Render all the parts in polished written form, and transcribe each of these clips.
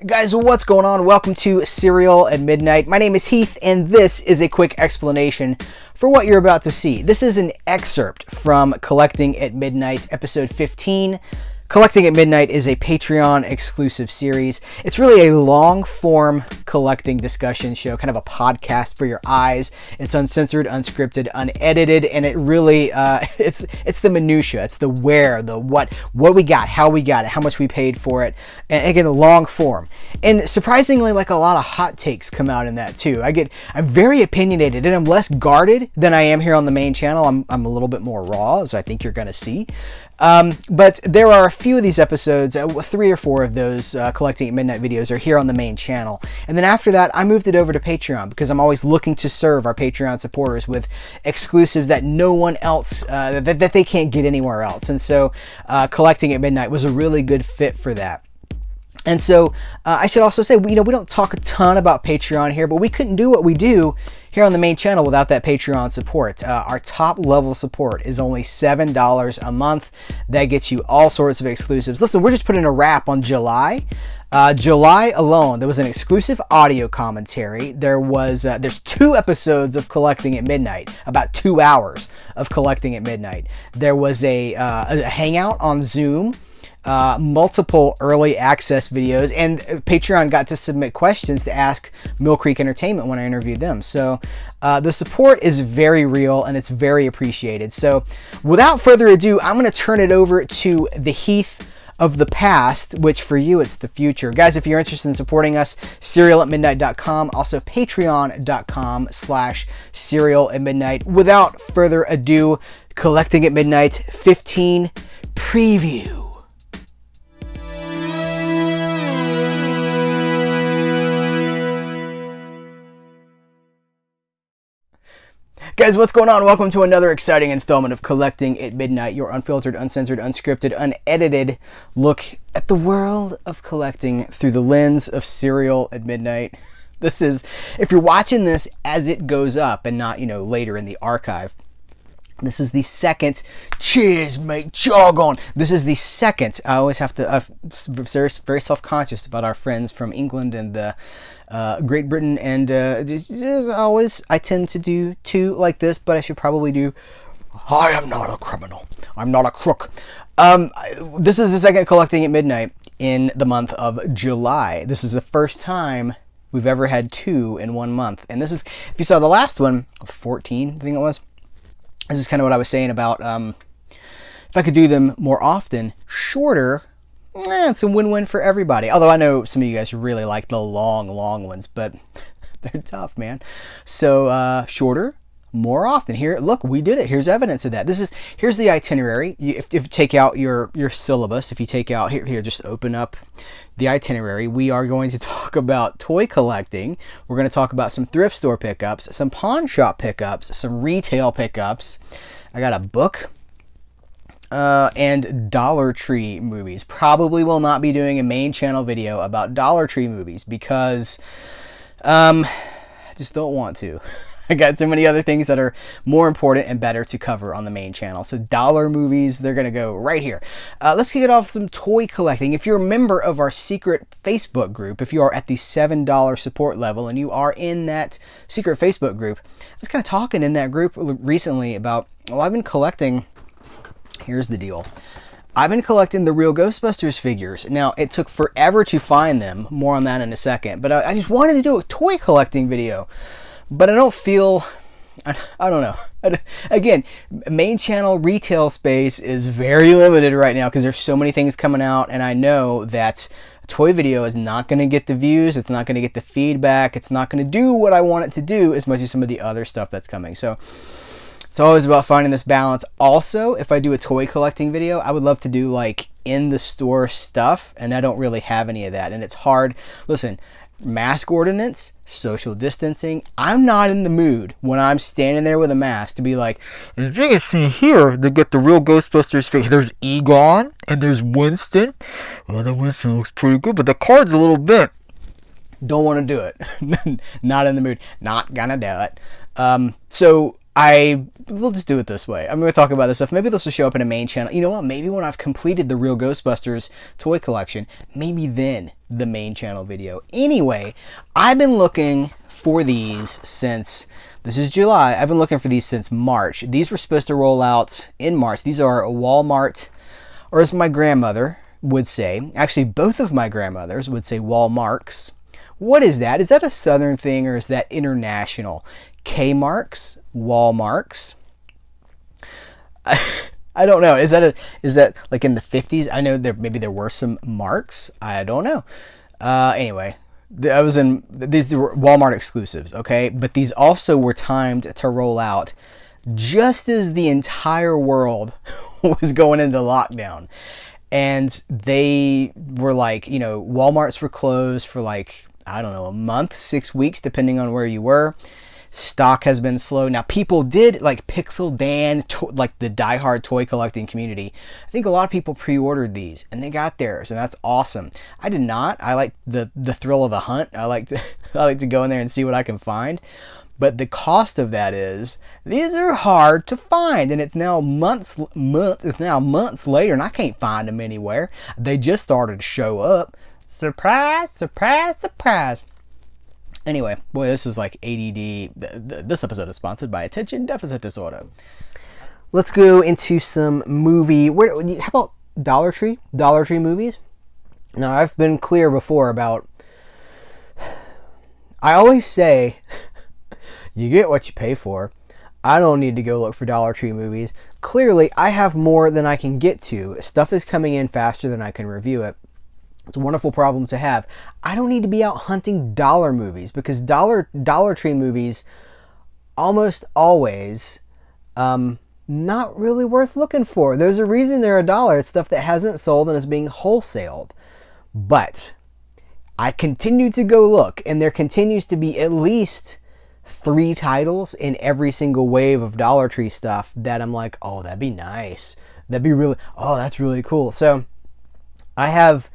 Guys, what's going on? Welcome to Serial at Midnight. My name is Heath, and this is a quick explanation for what you're about to see. This is an excerpt from Collecting at Midnight, episode 15. Collecting at Midnight is a Patreon exclusive series. It's really a long-form collecting discussion show, kind of a podcast for your eyes. It's uncensored, unscripted, unedited, and it really it's the minutia. It's the where, the what we got, how we got it, how much we paid for it, and again, long form. And surprisingly, like a lot of hot takes come out in that too. I'm very opinionated, and I'm less guarded than I am here on the main channel. I'm a little bit more raw, as I think you're going to see. But there are a few of these episodes, 3 or 4 of those Collecting at Midnight videos are here on the main channel. And then after that, I moved it over to Patreon because I'm always looking to serve our Patreon supporters with exclusives that no one else, that they can't get anywhere else. And so Collecting at Midnight was a really good fit for that. And so I should also say, we don't talk a ton about Patreon here, but we couldn't do what we do here on the main channel without that Patreon support. Our top level support is only $7 a month. That gets you all sorts of exclusives. Listen, we're just putting a wrap on July. July alone, there was an exclusive audio commentary. There's 2 episodes of Collecting at Midnight, about 2 hours of Collecting at Midnight. There was a hangout on Zoom. Multiple early access videos, and Patreon got to submit questions to ask Mill Creek Entertainment when I interviewed them. So the support is very real and it's very appreciated. So without further ado, I'm going to turn it over to the Heath of the past, which for you it's the future. Guys, if you're interested in supporting us, serialatmidnight.com, also patreon.com/serialatmidnight. Without further ado, Collecting at Midnight 15 preview. Guys, what's going on? Welcome to another exciting installment of Collecting at Midnight, your unfiltered, uncensored, unscripted, unedited look at the world of collecting through the lens of Serial at Midnight. This is, if you're watching this as it goes up and not, later in the archive, this is the second, cheers mate, jog on. This is the second, I always have to, very self-conscious about our friends from England and Great Britain, and always I tend to do 2 like this, but I should probably do, I am not a criminal, I'm not a crook. This is the second Collecting at Midnight in the month of July. This is the first time we've ever had 2 in 1 month, and this is, if you saw the last one, 14, I think it was. This is kind of what I was saying about if I could do them more often, shorter, it's a win-win for everybody. Although I know some of you guys really like the long ones, but they're tough, man. So shorter, more often. Here, look, we did it. Here's evidence of that. Here's the itinerary. If you take out your syllabus, if you take out here, just open up the itinerary. We are going to talk about toy collecting. We're going to talk about some thrift store pickups, some pawn shop pickups, some retail pickups. I got a book. And Dollar Tree movies. Probably will not be doing a main channel video about Dollar Tree movies because I just don't want to. I got so many other things that are more important and better to cover on the main channel. So dollar movies, they're going to go right here. Let's kick it off with some toy collecting. If you're a member of our secret Facebook group, if you are at the $7 support level and you are in that secret Facebook group, I was kind of talking in that group recently about, I've been collecting, here's the deal. I've been collecting the Real Ghostbusters figures. Now, it took forever to find them. More on that in a second. But I just wanted to do a toy collecting video. But I don't feel, I don't know. Again, main channel retail space is very limited right now because there's so many things coming out, and I know that a toy video is not going to get the views, it's not going to get the feedback, it's not going to do what I want it to do as much as some of the other stuff that's coming. So it's always about finding this balance. Also, if I do a toy collecting video, I would love to do like in the store stuff, and I don't really have any of that, and it's hard. Listen, mask ordinance, social distancing, I'm not in the mood when I'm standing there with a mask to be like, as you can see here, they get the Real Ghostbusters figure. There's Egon and there's Winston. Well, the Winston looks pretty good, but the card's a little bent. Don't want to do it. Not in the mood. Not gonna do it. So we'll just do it this way. I'm going to talk about this stuff. Maybe this will show up in a main channel. You know what? Maybe when I've completed the Real Ghostbusters toy collection, maybe then the main channel video. Anyway, I've been looking for these since, this is July. I've been looking for these since March. These were supposed to roll out in March. These are Walmart, or as my grandmother would say, actually both of my grandmothers would say Walmarks. What is that? Is that a Southern thing or is that international? Kmarks, Walmarks. I don't know. Is that like in the 50s? I know maybe there were some marks. I don't know. Anyway, these were Walmart exclusives, okay? But these also were timed to roll out just as the entire world was going into lockdown. And they were like, you know, Walmarts were closed for like, I don't know, a month, 6 weeks, depending on where you were. Stock has been slow. Now, people did, like Pixel Dan, like the diehard toy collecting community. I think a lot of people pre-ordered these, and they got theirs, and that's awesome. I did not. I like the thrill of the hunt. I like to go in there and see what I can find. But the cost of that is, these are hard to find, and it's now months later, and I can't find them anywhere. They just started to show up. Surprise, surprise, surprise. Anyway, boy, this is like ADD. This episode is sponsored by Attention Deficit Disorder. Let's go into some movie. How about Dollar Tree? Dollar Tree movies? Now, I've been clear before about... I always say, you get what you pay for. I don't need to go look for Dollar Tree movies. Clearly, I have more than I can get to. Stuff is coming in faster than I can review it. It's a wonderful problem to have. I don't need to be out hunting dollar movies because Dollar Tree movies almost always not really worth looking for. There's a reason they're $1. It's stuff that hasn't sold and is being wholesaled. But I continue to go look, and there continues to be at least 3 titles in every single wave of Dollar Tree stuff that I'm like, oh, that'd be nice. That's really cool. So I have...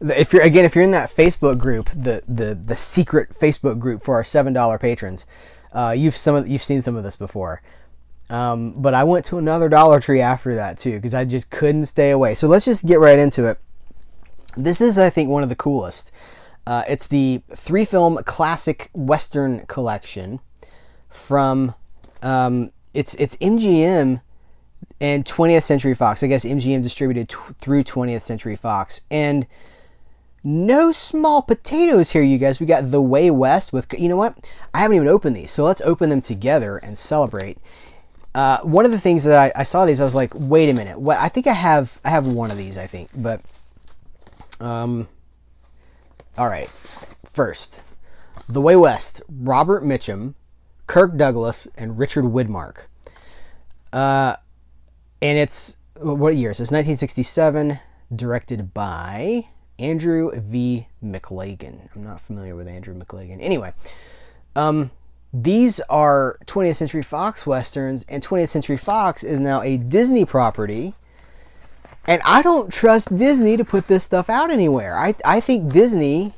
If you're in that Facebook group, the secret Facebook group for our $7 patrons, you've seen some of this before. But I went to another Dollar Tree after that too because I just couldn't stay away. So let's just get right into it. This is, I think, one of the coolest. It's the 3-film classic Western collection from it's MGM and 20th Century Fox. I guess MGM distributed through 20th Century Fox. And no small potatoes here, you guys. We got The Way West with, you know what? I haven't even opened these, so let's open them together and celebrate. One of the things that I saw these, I was like, wait a minute. What? I think I have one of these, I think. But, all right. First, The Way West, Robert Mitchum, Kirk Douglas, and Richard Widmark. And it's, what year? So it's 1967, directed by Andrew V. McLagan. I'm not familiar with Andrew McLagan. Anyway, these are 20th Century Fox Westerns, and 20th Century Fox is now a Disney property. And I don't trust Disney to put this stuff out anywhere. I think Disney,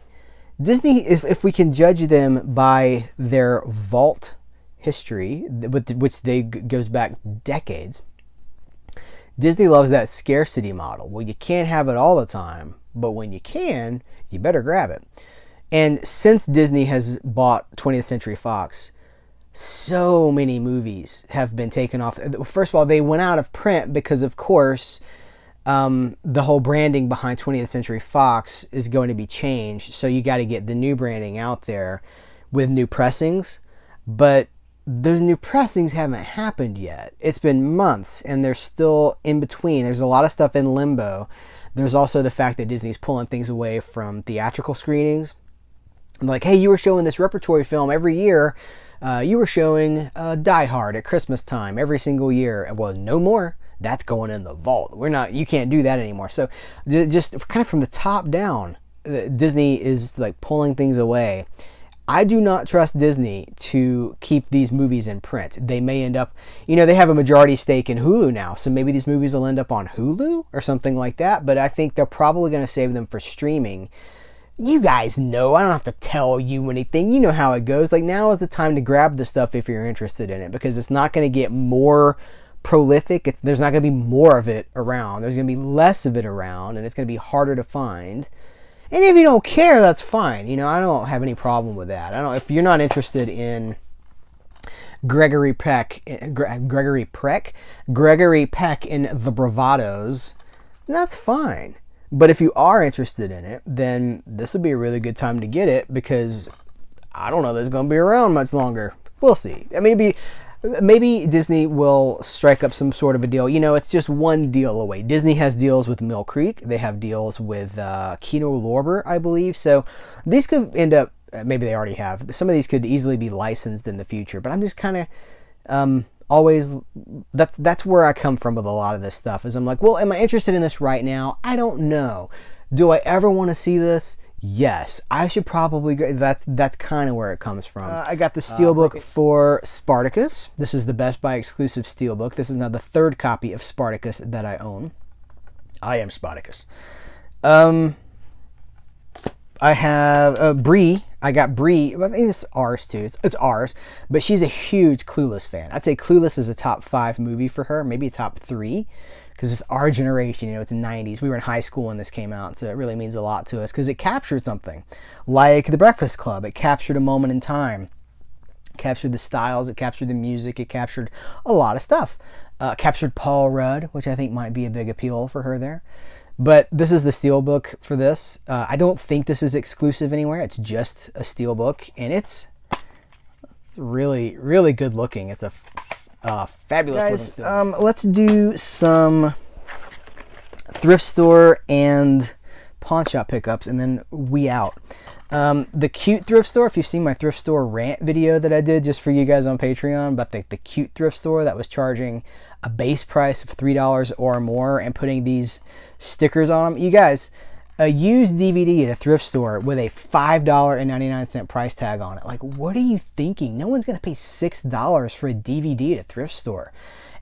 if we can judge them by their vault history, which goes back decades, Disney loves that scarcity model. Well, you can't have it all the time, but when you can, you better grab it. And since Disney has bought 20th Century Fox, so many movies have been taken off. First of all, they went out of print because, of course, the whole branding behind 20th Century Fox is going to be changed. So you got to get the new branding out there with new pressings. But those new pressings haven't happened yet. It's been months, and they're still in between. There's a lot of stuff in limbo. There's also the fact that Disney's pulling things away from theatrical screenings. Like, hey, you were showing this repertory film every year. You were showing Die Hard at Christmas time every single year. Well, no more. That's going in the vault. You can't do that anymore. So just kind of from the top down, Disney is like pulling things away. I do not trust Disney to keep these movies in print. They may end up, they have a majority stake in Hulu now, so maybe these movies will end up on Hulu or something like that, but I think they're probably going to save them for streaming. You guys know, I don't have to tell you anything. You know how it goes. Like, now is the time to grab the stuff if you're interested in it, because it's not going to get more prolific. There's not going to be more of it around. There's going to be less of it around, and it's going to be harder to find. And if you don't care, that's fine. You know, I don't have any problem with that. If you're not interested in Gregory Peck in The Bravados, that's fine. But if you are interested in it, then this would be a really good time to get it, because I don't know that it's going to be around much longer. We'll see. I mean, maybe Disney will strike up some sort of a deal. You know, it's just one deal away. Disney has deals with Mill Creek. They have deals with Kino Lorber, I believe. So these could end up, maybe they already have. Some of these could easily be licensed in the future. But I'm just kind of always, that's where I come from with a lot of this stuff, is I'm like, well, am I interested in this right now? I don't know. Do I ever want to see this? Yes, I should probably go. That's kind of where it comes from. I got the steelbook for Spartacus. This is the Best Buy exclusive steelbook. This is now the third copy of Spartacus that I own. I am Spartacus. I have Brie. I got Brie. I think it's ours too. It's ours. But she's a huge Clueless fan. I'd say Clueless is a top 5 movie for her. Maybe a top 3. Because it's our generation. You know, it's the 90s. We were in high school when this came out. So it really means a lot to us. Because it captured something. Like The Breakfast Club. It captured a moment in time. It captured the styles. It captured the music. It captured a lot of stuff. Captured Paul Rudd, which I think might be a big appeal for her there. But this is the steelbook for this. I don't think this is exclusive anywhere. It's just a steelbook, and it's really, really good looking. It's a fabulous looking steelbook. Let's do some thrift store and pawn shop pickups, and then we out. The cute thrift store, if you've seen my thrift store rant video that I did just for you guys on Patreon, but the cute thrift store that was charging a base price of $3 or more and putting these stickers on them. You guys, a used DVD at a thrift store with a $5.99 price tag on it. Like, what are you thinking? No one's going to pay $6 for a DVD at a thrift store.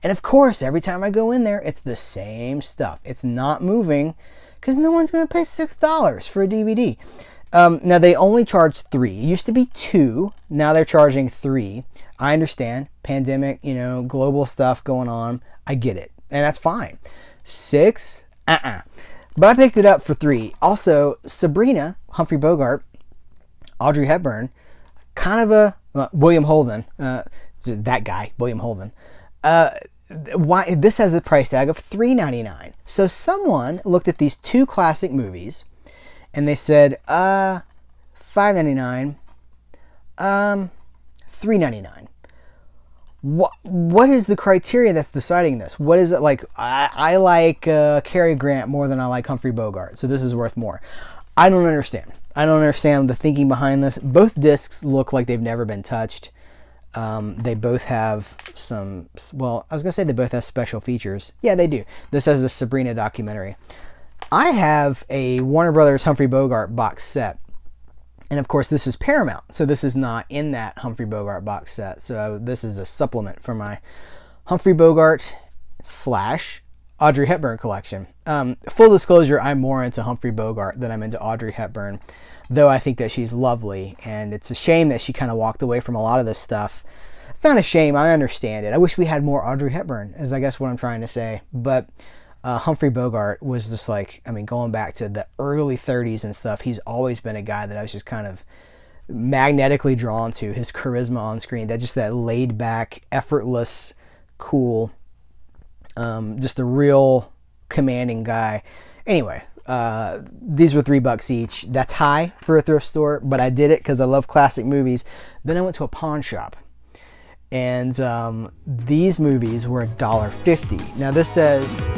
And of course, every time I go in there, it's the same stuff. It's not moving because no one's going to pay $6 for a DVD. Now, they only charge 3. It used to be 2. Now they're charging 3. I understand. Pandemic, you know, global stuff going on. I get it. And that's fine. 6? But I picked it up for 3. Also, Sabrina, Humphrey Bogart, Audrey Hepburn, kind of a William Holden. That guy, William Holden. Why this has a price tag of $3.99. So someone looked at these 2 classic movies and they said, $5.99, $3.99. What is the criteria that's deciding this? What is it like? I like Cary Grant more than I like Humphrey Bogart, so this is worth more. I don't understand. I don't understand the thinking behind this. Both discs look like they've never been touched. They both have some, well, I was going to say they both have special features. Yeah, they do. This has a Sabrina documentary. I have a Warner Brothers Humphrey Bogart box set. And of course, this is Paramount, so this is not in that Humphrey Bogart box set. So this is a supplement for my Humphrey Bogart / Audrey Hepburn collection. Full disclosure, I'm more into Humphrey Bogart than I'm into Audrey Hepburn, though I think that she's lovely, and it's a shame that she kind of walked away from a lot of this stuff. It's not a shame, I understand it. I wish we had more Audrey Hepburn, is I guess what I'm trying to say. But Humphrey Bogart was just like, I mean, going back to the early 30s and stuff, he's always been a guy that I was just kind of magnetically drawn to. His charisma on screen, that laid back, effortless, cool, just a real commanding guy. Anyway, these were $3 each. That's high for a thrift store, but I did it because I love classic movies. Then I went to a pawn shop, and these movies were $1.50. Now this says